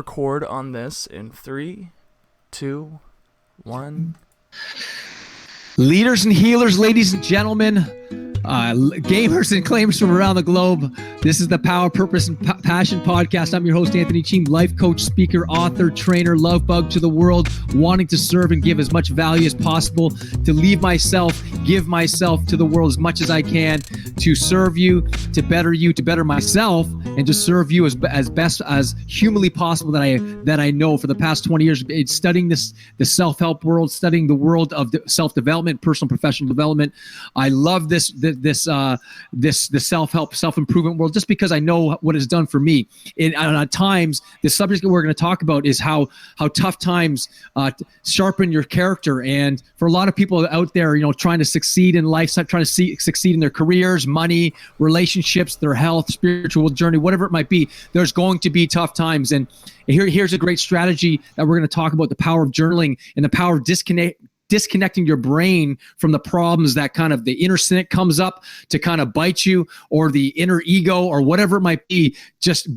Record on this in 3, 2, 1. Leaders and healers, ladies and gentlemen, gamers and claimers from around the globe. This is the Power, Purpose, and Passion podcast. I'm your host, Anthony Cheam, life coach, speaker, author, trainer, love bug to the world, wanting to serve and give as much value as possible, to leave myself, give myself to the world as much as I can, to serve you, to better myself, and to serve you as best as humanly possible that I know. For the past 20 years, it's studying the self-help world, studying the world of self-development, personal, professional development. I love this self-help, self-improvement world just because I know what it's done for me. And at times, the subject that we're going to talk about is how tough times sharpen your character. And for a lot of people out there, trying to succeed in life, trying to succeed in their careers, money, relationships, their health, spiritual journey, whatever it might be, there's going to be tough times. And here's a great strategy that we're going to talk about: the power of journaling and the power of disconnecting your brain from the problems that kind of the inner cynic comes up to kind of bite you, or the inner ego, or whatever it might be, just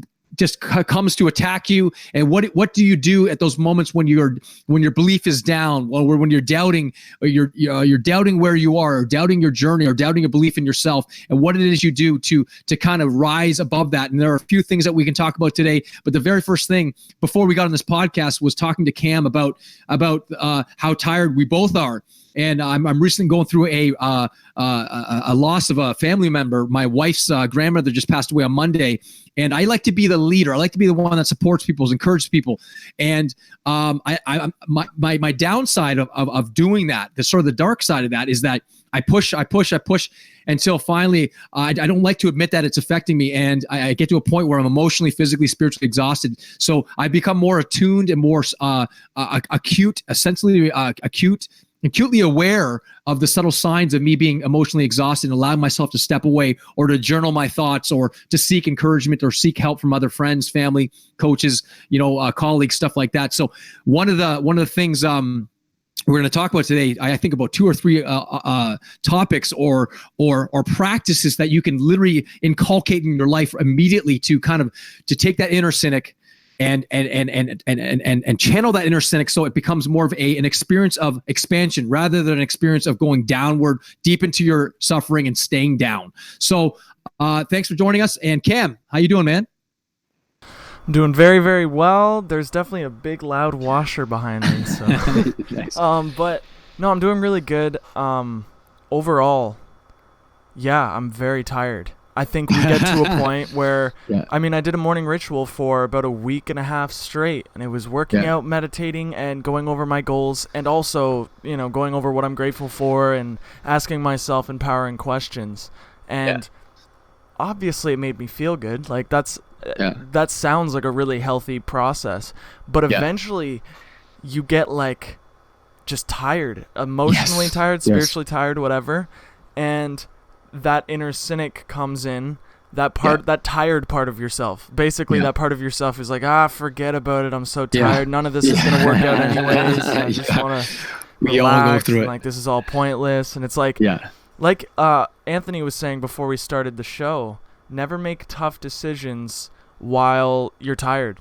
comes to attack you. And what do you do at those moments when your belief is down, or when you're doubting, or you're doubting where you are, or doubting your journey, or doubting your belief in yourself, and what it is you do to kind of rise above that. And there are a few things that we can talk about today, but the very first thing before we got on this podcast was talking to Cam about how tired we both are. And I'm recently going through a loss of a family member. My wife's grandmother just passed away on Monday, and I like to be the leader. I like to be the one that supports people, encourages people. And my downside of doing that, the sort of the dark side of that, is that I push until finally I don't like to admit that it's affecting me, and I get to a point where I'm emotionally, physically, spiritually exhausted. So I become more attuned and more acutely aware of the subtle signs of me being emotionally exhausted, and allowing myself to step away, or to journal my thoughts, or to seek encouragement, or seek help from other friends, family, coaches, colleagues, stuff like that. So one of the things we're going to talk about today, I think about 2 or 3 topics or practices that you can literally inculcate in your life immediately to take that inner cynic and channel that inner cynic, so it becomes more of an experience of expansion rather than an experience of going downward deep into your suffering and staying down. So thanks for joining us. And Cam, how you doing, man? I'm doing very, very well. There's definitely a big loud washer behind me. So Nice. But no, I'm doing really good. Overall, yeah, I'm very tired. I think we get to a point where, I did a morning ritual for about a week and a half straight, and it was working out, meditating, and going over my goals, and also, going over what I'm grateful for and asking myself empowering questions. And obviously it made me feel good. Like that sounds like a really healthy process, but eventually you get just tired, emotionally tired, spiritually tired, whatever. And that inner cynic comes in, that tired part of yourself. Basically, that part of yourself is like, forget about it. I'm so tired. None of this is going to work out anyways. I just want to relax. All go through it. This is all pointless. And it's like Anthony was saying before we started the show, never make tough decisions while you're tired.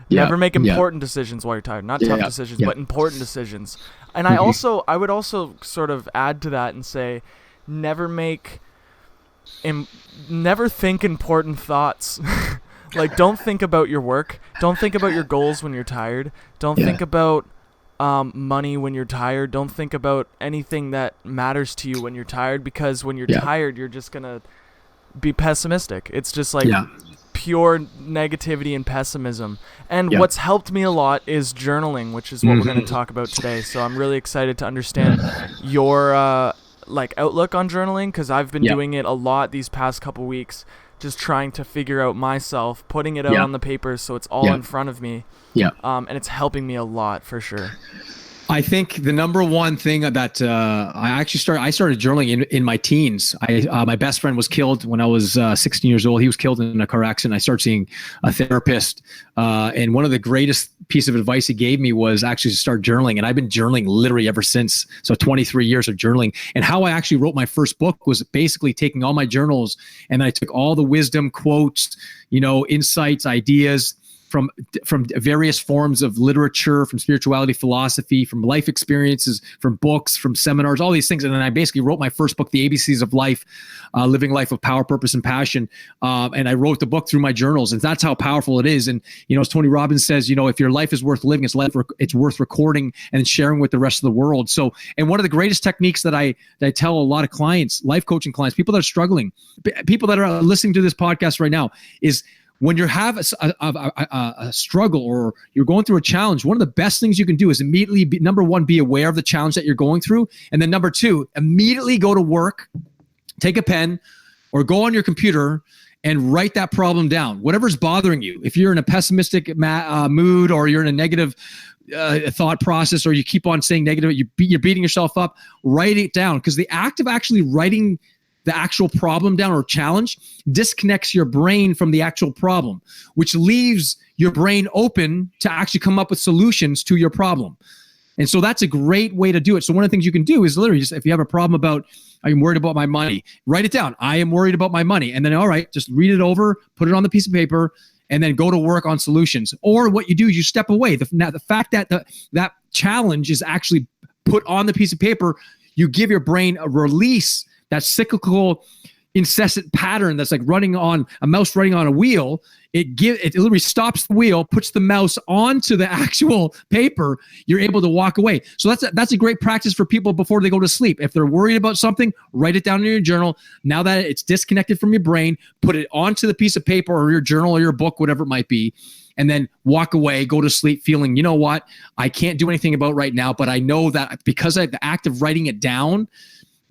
Never make important decisions while you're tired. Not tough decisions, but important decisions. And I would also sort of add to that and say, never think important thoughts. Don't think about your work. Don't think about your goals when you're tired. Don't think about money when you're tired. Don't think about anything that matters to you when you're tired, because when you're tired, you're just going to be pessimistic. It's just pure negativity and pessimism. And what's helped me a lot is journaling, which is what we're going to talk about today. So I'm really excited to understand your outlook on journaling, because I've been doing it a lot these past couple weeks, just trying to figure out myself, putting it out on the paper so it's all in front of me. And it's helping me a lot for sure. I think the number one thing that I started journaling in my teens. My best friend was killed when I was 16 years old. He was killed in a car accident. I started seeing a therapist, and one of the greatest piece of advice he gave me was actually to start journaling. And I've been journaling literally ever since. So 23 years of journaling. And how I actually wrote my first book was basically taking all my journals, and I took all the wisdom quotes, insights, ideas, from various forms of literature, from spirituality, philosophy, from life experiences, from books, from seminars, all these things. And then I basically wrote my first book, The ABCs of Life, Living Life of Power, Purpose, and Passion. And I wrote the book through my journals, and that's how powerful it is. And, as Tony Robbins says, if your life is worth living, it's worth recording and sharing with the rest of the world. So, and one of the greatest techniques that I tell a lot of clients, life coaching clients, people that are struggling, people that are listening to this podcast right now, is when you have a struggle or you're going through a challenge, one of the best things you can do is immediately, number one, be aware of the challenge that you're going through. And then number two, immediately go to work, take a pen or go on your computer and write that problem down. Whatever's bothering you. If you're in a pessimistic mood or you're in a negative thought process, or you keep on saying negative, you're beating yourself up, write it down. Because the act of actually writing the actual problem down or challenge disconnects your brain from the actual problem, which leaves your brain open to actually come up with solutions to your problem. And so that's a great way to do it. So one of the things you can do is literally just, if you have a problem about, I'm worried about my money, write it down. I am worried about my money. And then, all right, just read it over, put it on the piece of paper, and then go to work on solutions. Or what you do is you step away. The fact that that challenge is actually put on the piece of paper, you give your brain a release. That cyclical, incessant pattern that's like a mouse running on a wheel. It literally stops the wheel, puts the mouse onto the actual paper. You're able to walk away. So that's a great practice for people before they go to sleep. If they're worried about something, write it down in your journal. Now that it's disconnected from your brain, put it onto the piece of paper or your journal or your book, whatever it might be. And then walk away, go to sleep feeling, you know what, I can't do anything about right now, but I know that because the act of writing it down,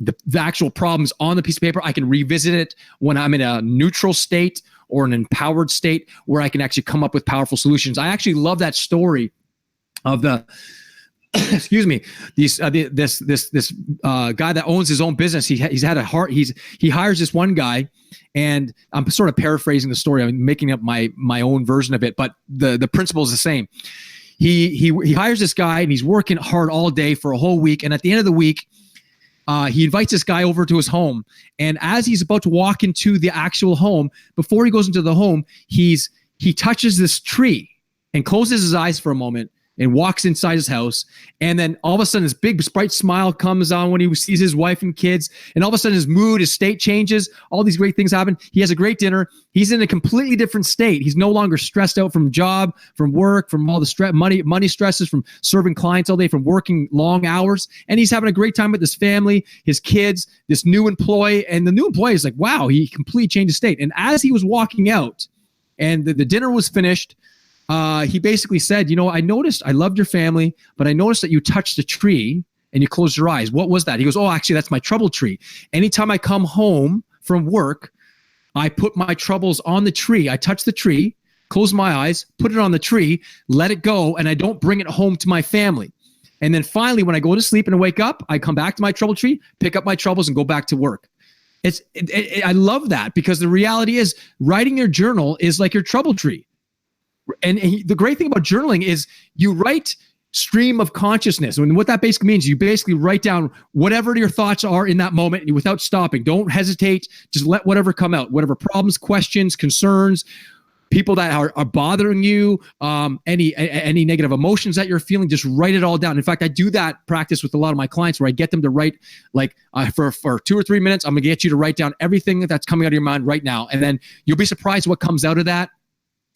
the actual problems on the piece of paper, I can revisit it when I'm in a neutral state or an empowered state where I can actually come up with powerful solutions. I actually love that story of the, excuse me, this guy that owns his own business. He hires this one guy, and I'm sort of paraphrasing the story. I'm making up my own version of it, but the principle is the same. He hires this guy, and he's working hard all day for a whole week. And at the end of the week, he invites this guy over to his home. And as he's about to walk into the actual home, before he goes into the home, he touches this tree and closes his eyes for a moment and walks inside his house. And then all of a sudden, this big, bright smile comes on when he sees his wife and kids. And all of a sudden, his mood, his state changes. All these great things happen. He has a great dinner. He's in a completely different state. He's no longer stressed out from job, from work, from all the money stresses, from serving clients all day, from working long hours. And he's having a great time with his family, his kids, this new employee. And the new employee is like, wow, he completely changed his state. And as he was walking out and the dinner was finished, he basically said, I noticed, I loved your family, but I noticed that you touched a tree and you closed your eyes. What was that? He goes, oh, actually, that's my trouble tree. Anytime I come home from work, I put my troubles on the tree. I touch the tree, close my eyes, put it on the tree, let it go, and I don't bring it home to my family. And then finally, when I go to sleep and wake up, I come back to my trouble tree, pick up my troubles, and go back to work. I love that, because the reality is writing your journal is like your trouble tree. And the great thing about journaling is you write stream of consciousness. And what that basically means, you basically write down whatever your thoughts are in that moment without stopping. Don't hesitate. Just let whatever come out, whatever problems, questions, concerns, people that are bothering you, any negative emotions that you're feeling, just write it all down. In fact, I do that practice with a lot of my clients where I get them to write for 2 or 3 minutes, I'm going to get you to write down everything that's coming out of your mind right now. And then you'll be surprised what comes out of that.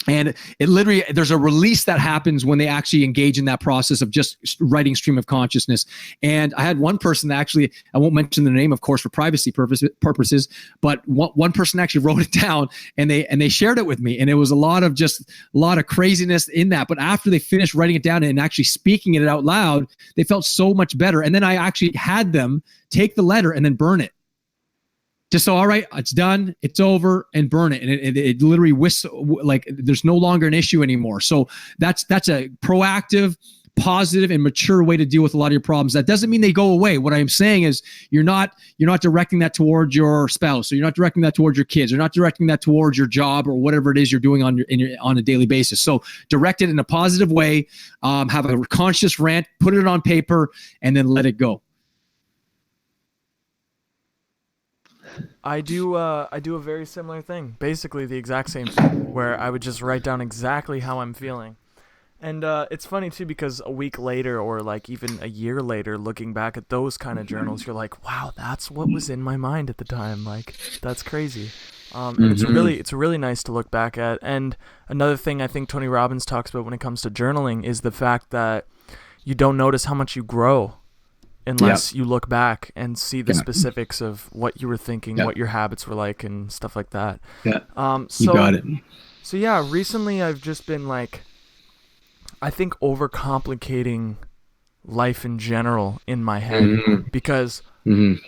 And it literally, there's a release that happens when they actually engage in that process of just writing stream of consciousness. And I had one person that actually, I won't mention the name, of course, for privacy purposes, but one person actually wrote it down and they shared it with me. And it was a lot of craziness in that. But after they finished writing it down and actually speaking it out loud, they felt so much better. And then I actually had them take the letter and then burn it. Just so, all right, it's done, it's over, and burn it. And it literally like there's no longer an issue anymore. So that's a proactive, positive, and mature way to deal with a lot of your problems. That doesn't mean they go away. What I'm saying is you're not directing that towards your spouse, or you're not directing that towards your kids, you're not directing that towards your job or whatever it is you're doing on a daily basis. So direct it in a positive way, have a conscious rant, put it on paper, and then let it go. I do a very similar thing, basically the exact same thing, where I would just write down exactly how I'm feeling. And it's funny too because a week later or like even a year later, looking back at those kind of journals, you're like, wow, that's what was in my mind at the time. Like, that's crazy. And it's really nice to look back at. And another thing I think Tony Robbins talks about when it comes to journaling is the fact that you don't notice how much you grow unless you look back and see the specifics of what you were thinking, what your habits were like, and stuff like that. You got it. So yeah, recently I've just been like, I think overcomplicating life in general in my head because when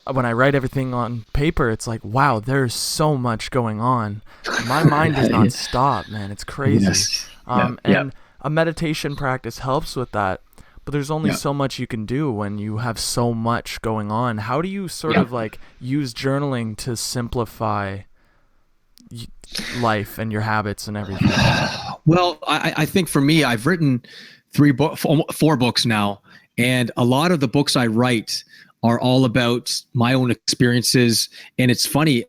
I write everything on paper, it's like, wow, there's so much going on. My mind does not stop, man. It's crazy. And a meditation practice helps with that. But there's only so much you can do when you have so much going on. How do you sort of like use journaling to simplify life and your habits and everything? Well, I think for me, I've written 4 books now, and a lot of the books I write are all about my own experiences. And it's funny,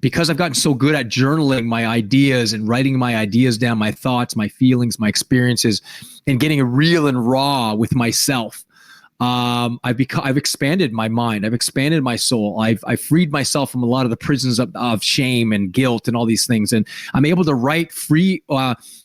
because I've gotten so good at journaling my ideas and writing my ideas down, my thoughts, my feelings, my experiences, and getting real and raw with myself. I've expanded my mind. I've expanded my soul. I've freed myself from a lot of the prisons of shame and guilt and all these things. And I'm able to write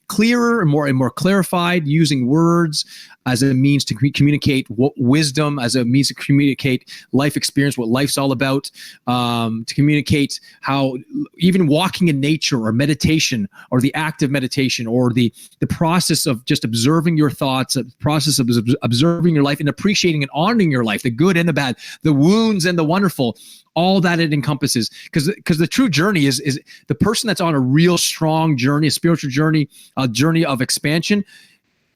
clearer and more clarified, using words as a means to communicate wisdom, as a means to communicate life experience, what life's all about, to communicate how even walking in nature or meditation or the act of meditation or the process of just observing your thoughts, the process of observing your life and appreciating and honoring your life, the good and the bad, the wounds and the wonderful, all that it encompasses. Because the true journey is the person that's on a real strong journey, a spiritual journey, a journey of expansion,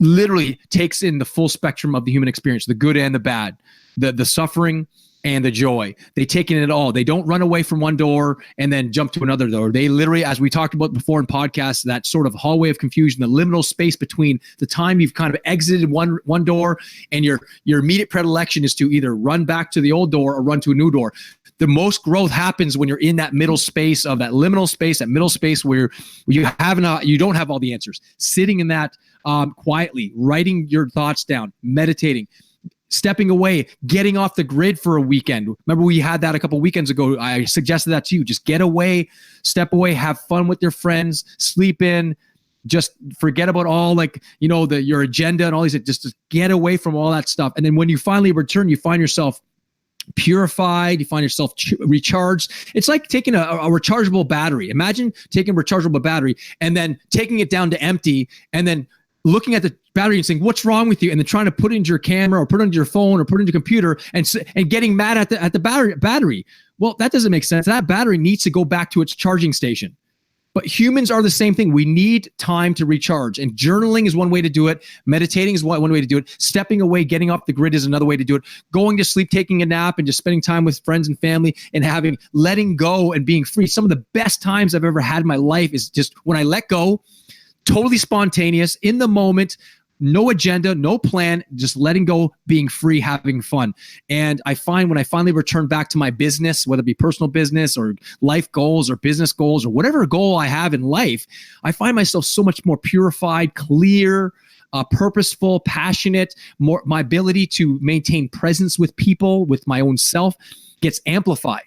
literally takes in the full spectrum of the human experience, the good and the bad, the suffering and the joy. They take in it all. They don't run away from one door and then jump to another door. They literally, as we talked about before in podcasts, that sort of hallway of confusion, the liminal space between the time you've kind of exited one door and your immediate predilection is to either run back to the old door or run to a new door. The most growth happens when you're in that middle space of that liminal space, that middle space where you don't have all the answers. Sitting in that quietly, writing your thoughts down, meditating, stepping away, getting off the grid for a weekend. Remember we had that a couple weekends ago. I suggested that to you. Just get away, step away, have fun with your friends, sleep in, just forget about all your agenda and all these, just get away from all that stuff. And then when you finally return, you find yourself purified, you find yourself recharged. It's like taking a rechargeable battery. Imagine taking a rechargeable battery and then taking it down to empty and then looking at the battery and saying, what's wrong with you? And then trying to put it into your camera or put it into your phone or put it into your computer and getting mad at the battery. Well, that doesn't make sense. That battery needs to go back to its charging station. But humans are the same thing. We need time to recharge. And journaling is one way to do it. Meditating is one way to do it. Stepping away, getting off the grid is another way to do it. Going to sleep, taking a nap, and just spending time with friends and family and letting go and being free. Some of the best times I've ever had in my life is just when I let go, totally spontaneous, in the moment, no agenda, no plan, just letting go, being free, having fun. And I find when I finally return back to my business, whether it be personal business or life goals or business goals or whatever goal I have in life, I find myself so much more purified, clear, purposeful, passionate. My ability to maintain presence with people, with my own self, gets amplified.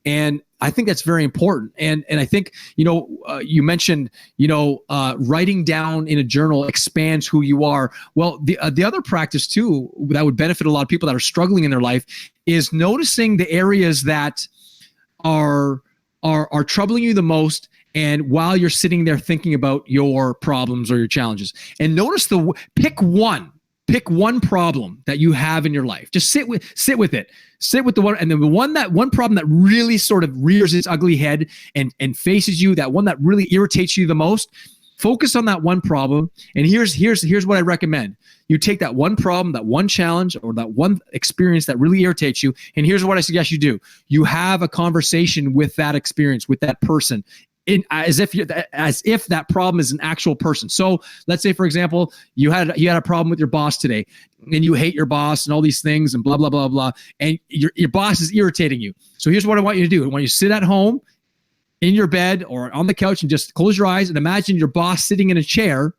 And I think that's very important. And I think, you mentioned, writing down in a journal expands who you are. Well, the other practice too, that would benefit a lot of people that are struggling in their life, is noticing the areas that are troubling you the most. And while you're sitting there thinking about your problems or your challenges, and pick one problem that you have in your life. Just sit with it. Sit with the one, and then that one problem that really sort of rears its ugly head and faces you, that one that really irritates you the most. Focus on that one problem. And here's what I recommend. You take that one problem, that one challenge, or that one experience that really irritates you, and here's what I suggest you do. You have a conversation with that experience, with that person, as if that problem is an actual person. So let's say, for example, you had a problem with your boss today, and you hate your boss and all these things and blah blah blah blah, and your boss is irritating you. So here's what I want you to do: I want you to sit at home in your bed or on the couch and just close your eyes and imagine your boss sitting in a chair.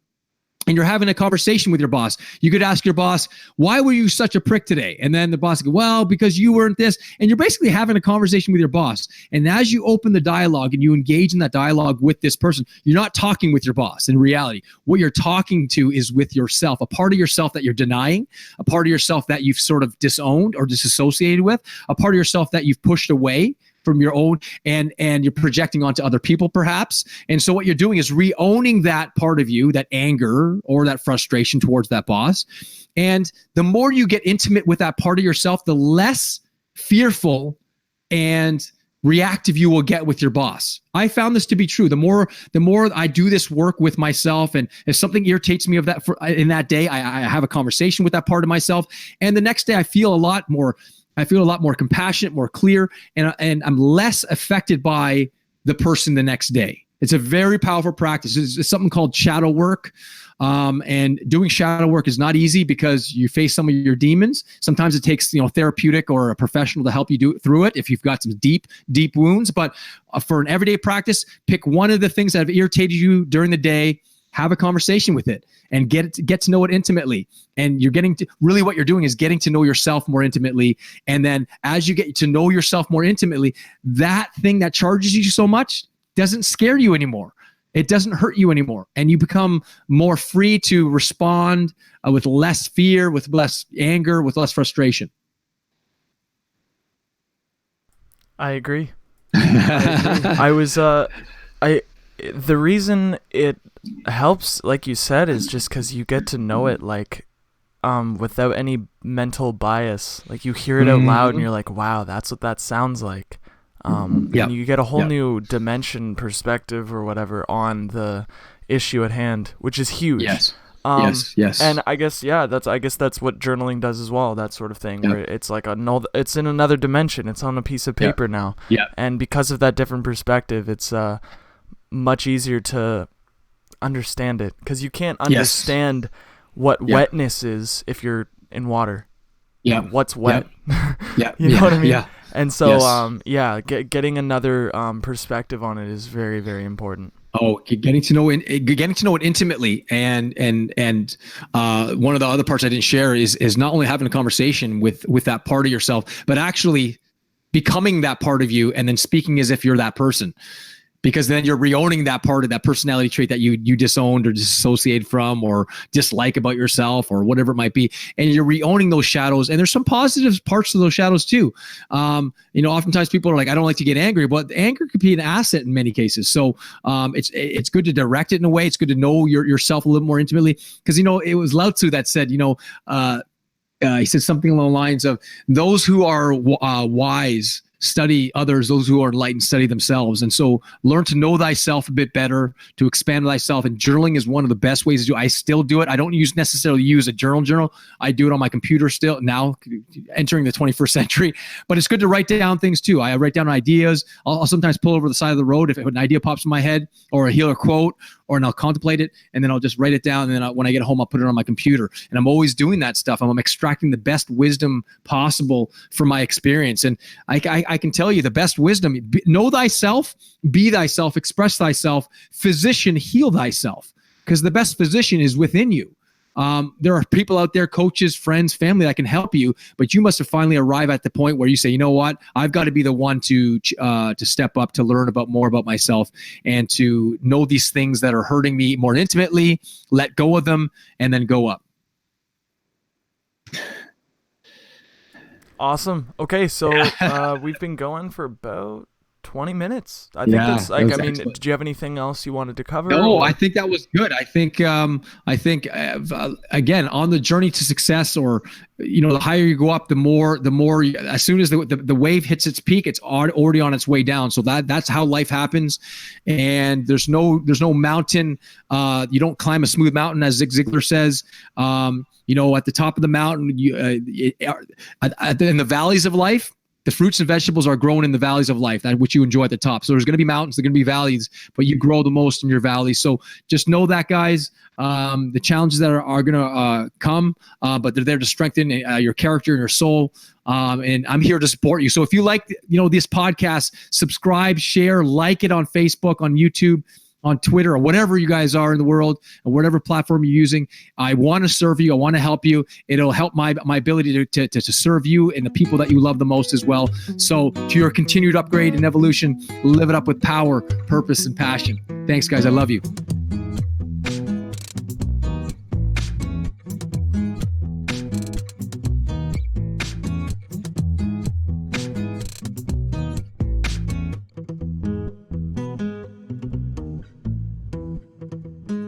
And you're having a conversation with your boss. You could ask your boss, why were you such a prick today? And then the boss would go, well, because you weren't this. And you're basically having a conversation with your boss. And as you open the dialogue and you engage in that dialogue with this person, you're not talking with your boss. In reality, what you're talking to is with yourself, a part of yourself that you're denying, a part of yourself that you've sort of disowned or disassociated with, a part of yourself that you've pushed away from your own, and you're projecting onto other people perhaps. And so what you're doing is re-owning that part of you, that anger or that frustration towards that boss. And the more you get intimate with that part of yourself, the less fearful and reactive you will get with your boss. I found this to be true. The more I do this work with myself, and if something irritates me in that day, I have a conversation with that part of myself. And the next day I feel a lot more compassionate, more clear, and I'm less affected by the person the next day. It's a very powerful practice. It's something called shadow work. And doing shadow work is not easy because you face some of your demons. Sometimes it takes, therapeutic or a professional to help you do it through it if you've got some deep wounds. But for an everyday practice, pick one of the things that have irritated you during the day, have a conversation with it, and get to know it intimately. And you're what you're doing is getting to know yourself more intimately. And then as you get to know yourself more intimately, that thing that charges you so much doesn't scare you anymore. It doesn't hurt you anymore. And you become more free to respond with less fear, with less anger, with less frustration. I agree. The reason it helps, like you said, is just because you get to know it without any mental bias. Like you hear it out loud and you're like, wow, that's what that sounds like. And you get a whole new dimension, perspective or whatever on the issue at hand, which is huge. Yes. Yes. And I guess that's what journaling does as well, that sort of thing, where it's like it's in another dimension. It's on a piece of paper now. Yeah. And because of that different perspective, it's much easier to understand it, because you can't understand what wetness is if you're in water. Yeah. What's wet? Yeah. You know what I mean? Yeah. And so, getting another perspective on it is very, very important. Oh, getting to know it intimately, and one of the other parts I didn't share is not only having a conversation with that part of yourself, but actually becoming that part of you, and then speaking as if you're that person. Because then you're re-owning that part of that personality trait that you disowned or disassociated from or dislike about yourself or whatever it might be. And you're re-owning those shadows. And there's some positive parts to those shadows too. Oftentimes people are like, I don't like to get angry, but anger could be an asset in many cases. So it's good to direct it in a way. It's good to know yourself a little more intimately. Because, it was Lao Tzu that said, he said something along the lines of, those who are wise study others, those who are enlightened study themselves. And so learn to know thyself a bit better, to expand thyself. And journaling is one of the best ways to do it. I still do it. I don't necessarily use a journal. I do it on my computer still, now entering the 21st century. But it's good to write down things too. I write down ideas. I'll sometimes pull over the side of the road if an idea pops in my head, or a healer quote, and I'll contemplate it, and then I'll just write it down. And then when I get home, I'll put it on my computer. And I'm always doing that stuff. I'm extracting the best wisdom possible from my experience. And I can tell you the best wisdom: know thyself, be thyself, express thyself, physician, heal thyself. Because the best physician is within you. There are people out there, coaches, friends, family, that can help you, but you must have finally arrived at the point where you say, you know what, I've got to be the one to step up, to learn more about myself, and to know these things that are hurting me more intimately, let go of them, and then go up. Awesome. Okay, so we've been going for about 20 minutes. I think that's like, excellent. Did you have anything else you wanted to cover? No, I think that was good. I think again, on the journey to success, or, the higher you go up, the more, as soon as the wave hits its peak, it's already on its way down. So that's how life happens. And there's no mountain. You don't climb a smooth mountain, as Zig Ziglar says. At the top of the mountain, in the valleys of life, the fruits and vegetables are grown in the valleys of life, that which you enjoy at the top. So there's going to be mountains, there's going to be valleys, but you grow the most in your valleys. So just know that, guys. The challenges that are going to come, but they're there to strengthen your character and your soul. And I'm here to support you. So if you like, this podcast, subscribe, share, like it on Facebook, on YouTube, on Twitter, or whatever you guys are in the world, or whatever platform you're using. I want to serve you. I want to help you. It'll help my ability to serve you and the people that you love the most as well. So to your continued upgrade and evolution, live it up with power, purpose, and passion. Thanks, guys. I love you.